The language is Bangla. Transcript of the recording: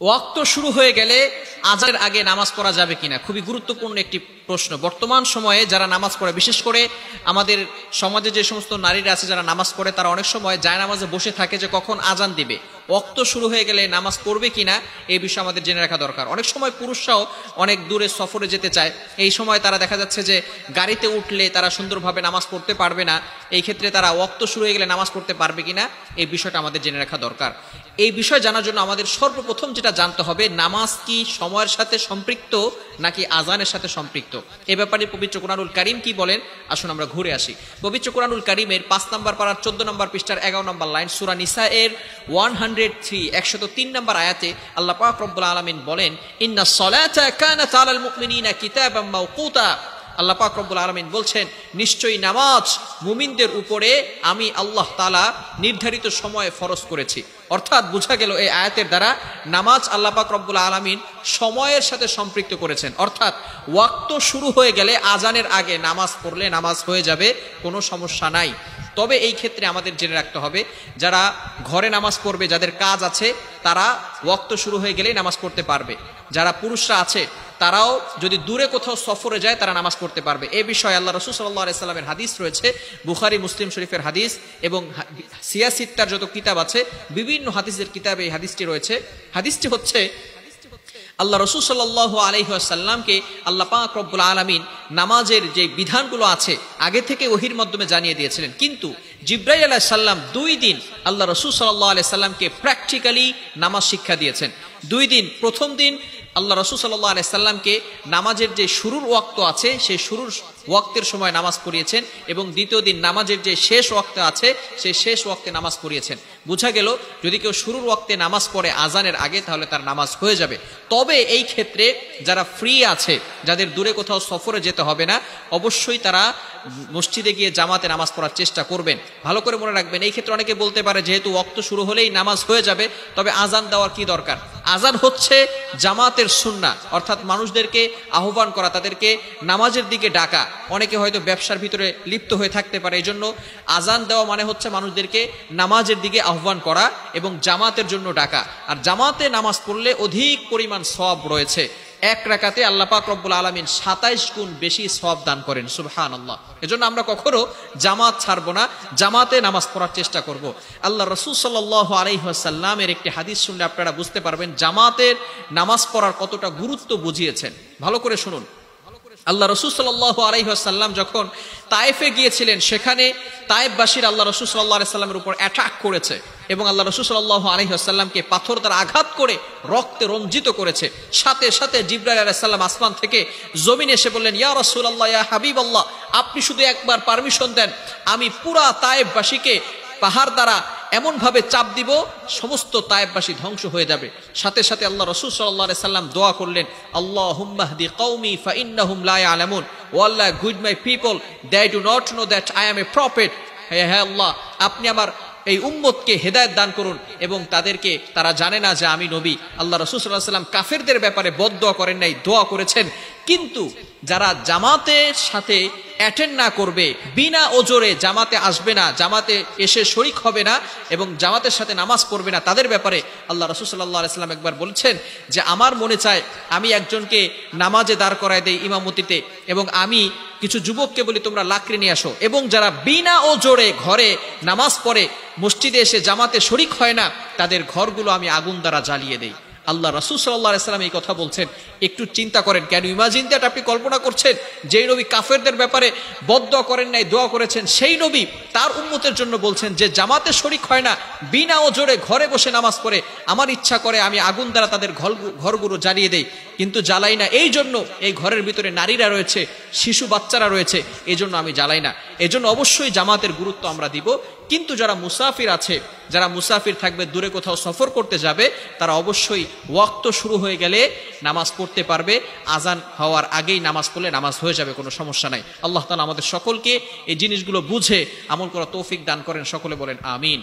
ওয়াক্ত শুরু হয়ে গেলে আজানের আগে নামাজ পড়া যাবে কিনা, খুবই গুরুত্বপূর্ণ একটি প্রশ্ন। বর্তমান সময়ে যারা নামাজ পড়ে, বিশেষ করে আমাদের সমাজে যে সমস্ত নারীরা আছে যারা নামাজ পড়ে, তারা অনেক সময় জায়নামাজে বসে থাকে যে কখন আজান দিবে, ওয়াক্ত শুরু হয়ে গেলে নামাজ পড়বে কিনা এই বিষয়ে আমাদের জেনে রাখা দরকার। অনেক সময় পুরুষরাও অনেক দূরে সফরে যেতে চায়, এই সময় তারা দেখা যাচ্ছে যে গাড়িতে উঠলে তারা সুন্দরভাবে নামাজ পড়তে পারবে না, এই ক্ষেত্রে তারা ওয়াক্ত শুরু হয়ে গেলে নামাজ পড়তে পারবে কিনা এই বিষয়টা আমাদের জেনে রাখা দরকার। এই বিষয় জানার জন্য আমাদের সর্বপ্রথম যেটা জানতে হবে, নামাজ কি সময়ের সাথে সম্পৃক্ত নাকি আজানের সাথে সম্পৃক্ত, এ ব্যাপারে পবিত্র কোরআনুল কারীম কি বলেন আসুন আমরা ঘুরে আসি। পবিত্র কোরআনুল কারীমের ৫ নম্বর পারার ১৪ নম্বর পৃষ্ঠার ১১ নম্বর লাইন, সূরা নিসা এর 103 নম্বর আয়াতে আল্লাহ পাক রব্বুল আলামিন বলেন, ইন্নাস সালাতা কানাত আলাল মুমিনিনা কিতাবাম মাওকুতা। আল্লাহ পাক রব্বুল আলামিন বলছেন, নিশ্চয়ই নামাজ মুমিনদের উপরে আমি আল্লাহ তাআলা নির্ধারিত সময়ে ফরজ করেছি। অর্থাৎ বোঝা গেল এই আয়াতের দ্বারা নামাজ আল্লাহ পাক রব্বুল আলামিন সময়ের সাথে সম্পৃক্ত করেছেন। অর্থাৎ ওয়াক্ত শুরু হয়ে গেলে আজানের আগে নামাজ পড়লে নামাজ হয়ে যাবে, কোনো সমস্যা নাই। তবে এই ক্ষেত্রে আমাদের জেনে রাখতে হবে, যারা ঘরে নামাজ পড়বে, যাদের কাজ আছে, তারা ওয়াক্ত শুরু হয়ে গেলেই নামাজ পড়তে পারবে। যারা পুরুষরা আছে তারাও যদি দূরে কোথাও সফরে যায় তারা নামাজ পড়তে পারবে। এই বিষয়ে আল্লাহ রাসূল সাল্লাল্লাহু আলাইহি সাল্লামের হাদিস রয়েছে, বুখারী মুসলিম শরীফের হাদিস এবং সিয়াসিত্তার যত কিতাব আছে বিভিন্ন হাদিসের কিতাবে এই হাদিসটি রয়েছে। হাদিসটি হচ্ছে, আল্লাহ রাসূল সাল্লাল্লাহু আলাইহি ওয়াসাল্লামকে আল্লাহ পাক রব্বুল আলামিন নামাজের যে বিধানগুলো আছে আগে থেকে ওহীর মাধ্যমে জানিয়ে দিয়েছিলেন, কিন্তু জিবরাইল আলাইহিস সালাম 2 দিন আল্লাহ রাসূল সাল্লাল্লাহু আলাইহি সাল্লামকে প্র্যাকটিক্যালি নামাজ শিক্ষা দিয়েছেন। 2 দিন, প্রথম দিন আল্লাহ রাসূল সাল্লাল্লাহু আলাইহি সাল্লামকে নামাজের যে শুরুর ওয়াক্ত আছে সেই শুরুর ওয়াক্তের সময় নামাজ পড়িয়েছেন, এবং দ্বিতীয় দিন নামাজের যে শেষ ওয়াক্ত আছে সেই শেষ ওয়াক্তে নামাজ পড়িয়েছেন। বোঝা গেল যদি কেউ শুরুর ওয়াক্তে নামাজ পড়ে আজানের আগে তাহলে তার নামাজ হয়ে যাবে। তবে এই ক্ষেত্রে যারা ফ্রি আছে, যাদের দূরে কোথাও সফরে যেতে হবে না, অবশ্যই তারা মসজিদে গিয়ে জামাতে নামাজ পড়ার চেষ্টা করবেন। ভালো করে মনে রাখবেন, এই ক্ষেত্রে অনেকে বলতে পারে যেহেতু ওয়াক্ত শুরু হলেই নামাজ হয়ে যাবে, তবে আজান দেওয়ার কি দরকার? আজান হচ্ছে জামাতের সুন্নাহ, অর্থাৎ মানুষদেরকে আহ্বান করা, তাদেরকে নামাজের দিকে ডাকা। অনেকে হয়তো ব্যবসার ভিতরে লিপ্ত হয়ে থাকতে পারে, এই জন্য আজান দেওয়া মানে হচ্ছে মানুষদেরকে নামাজের দিকে আহ্বান করা এবং জামাতের জন্য ডাকা। আর জামাতে নামাজ পড়লে অধিক পরিমাণ সওয়াব রয়েছে। এক রাকাতে আল্লাহ পাক রব্বুল আলামিন 27 গুণ বেশি সওয়াব দান করেন, সুবহানাল্লাহ। এজন্য আমরা কখনো জামাত ছাড়বো না, জামাতে নামাজ পড়ার চেষ্টা করব। আল্লাহ রাসূল সাল্লাল্লাহু আলাইহি ওয়াসাল্লামের একটি হাদিস শুনলে আপনারা বুঝতে পারবেন জামাতের নামাজ পড়ার কতটা গুরুত্ব বুঝিয়েছেন। ভালো করে শুনুন। আল্লাহ রাসূল সাল্লাল্লাহু আলাইহি ওয়াসাল্লাম যখন তায়েফে গিয়েছিলেন, সেখানে তায়েফবাসীরা আল্লাহ রাসূল সাল্লাল্লাহু আলাইহি ওয়াসাল্লামের উপর অ্যাটাক করেছে এবং আল্লাহ রাসূল সাল্লাল্লাহু আলাইহি ওয়াসাল্লামকে পাথর দ্বারা আঘাত করে রক্তে রঞ্জিত করেছে। সাথে সাথে জিবরাইল আলাইহিস সালাম আসমান থেকে জমিনে এসে বললেন, ইয়া রাসূলুল্লাহ, ইয়া হাবিবাল্লাহ, আপনি শুধু একবার পারমিশন দেন, আমি পুরা তায়েফবাসীকে পাহাড় দ্বারা এমন ভাবে চাপ দিব সমস্ত তায়েফবাসী ধ্বংস হয়ে যাবে। সাথে সাথে আল্লাহ রাসূল সাল্লাল্লাহু আলাইহি সাল্লাম দোয়া করলেন, আল্লাহুম্মা হদি কওমি ফাইন্নাহুম লা ইয়ালামুন, O Allah, guide my people, they do not know that I am a prophet. হে আল্লাহ, আপনি আমার এই উম্মতকে হেদায়েত দান করুন এবং তাদেরকে, তারা জানে না যে আমি নবী। আল্লাহ রাসূল সাল্লাল্লাহু আলাইহি সাল্লাম কাফেরদের ব্যাপারে বদদোয়া করেন নাই, দোয়া করেছেন। কিন্তু যারা জামাতের সাথে অ্যাটেন্ড না করবে, বিনা ওজরে জামাতে আসবে না, জামাতে এসে শরীক হবে না এবং জামাতের সাথে নামাজ পড়বে না, তাদের ব্যাপারে আল্লাহ রাসূল সাল্লাল্লাহু আলাইহি সাল্লাম একবার বলেছেন যে আমার মনে চায় আমি একজনকে নামাজে দাঁড় করায় দেই ইমামতিতে, এবং আমি কিছু যুবককে বলি তোমরা লাকড়ি নিয়ে আসো, এবং যারা বিনা ওজরে ঘরে নামাজ পড়ে মসজিদে এসে জামাতে শরীক হয় না, তাদের ঘরগুলো আমি আগুন দ্বারা জ্বালিয়ে দেই। আল্লাহ রাসূল সাল্লাল্লাহু আলাইহি সাল্লাম এই কথা বলছেন। একটু চিন্তা করেন, কেন ইমাজিন দ্যাট, আপনি কল্পনা করছেন যেই নবী কাফেরদের ব্যাপারে বদদোয়া করেন নাই, দোয়া করেছেন, সেই নবী তার উম্মতের জন্য বলছেন যে জামাতে শরীক হয় না, বিনা ওজরে ঘরে বসে নামাজ পড়ে, আমার ইচ্ছা করে আমি আগুন দ্বারা তাদের ঘরগুলো জ্বালিয়ে দেই, কিন্তু জ্বালাই না। এই জন্য এই ঘরের ভিতরে নারীরা রয়েছে, শিশু বাচ্চারা রয়েছে, এই জন্য আমি জ্বালাই না। এজন্য অবশ্যই জামাতের গুরুত্ব আমরা দিব। কিন্তু যারা মুসাফির আছে, যারা মুসাফির থাকবে, দূরে কোথাও সফর করতে যাবে, তারা অবশ্যই ওয়াক্ত শুরু হয়ে গেলে নামাজ পড়তে পারবে। আজান হওয়ার আগেই নামাজ পড়লে নামাজ হয়ে যাবে, কোনো সমস্যা নাই। আল্লাহ তাআলা আমাদের সকলকে এই জিনিসগুলো বুঝে আমল করা তৌফিক দান করেন। সকলে বলেন আমিন।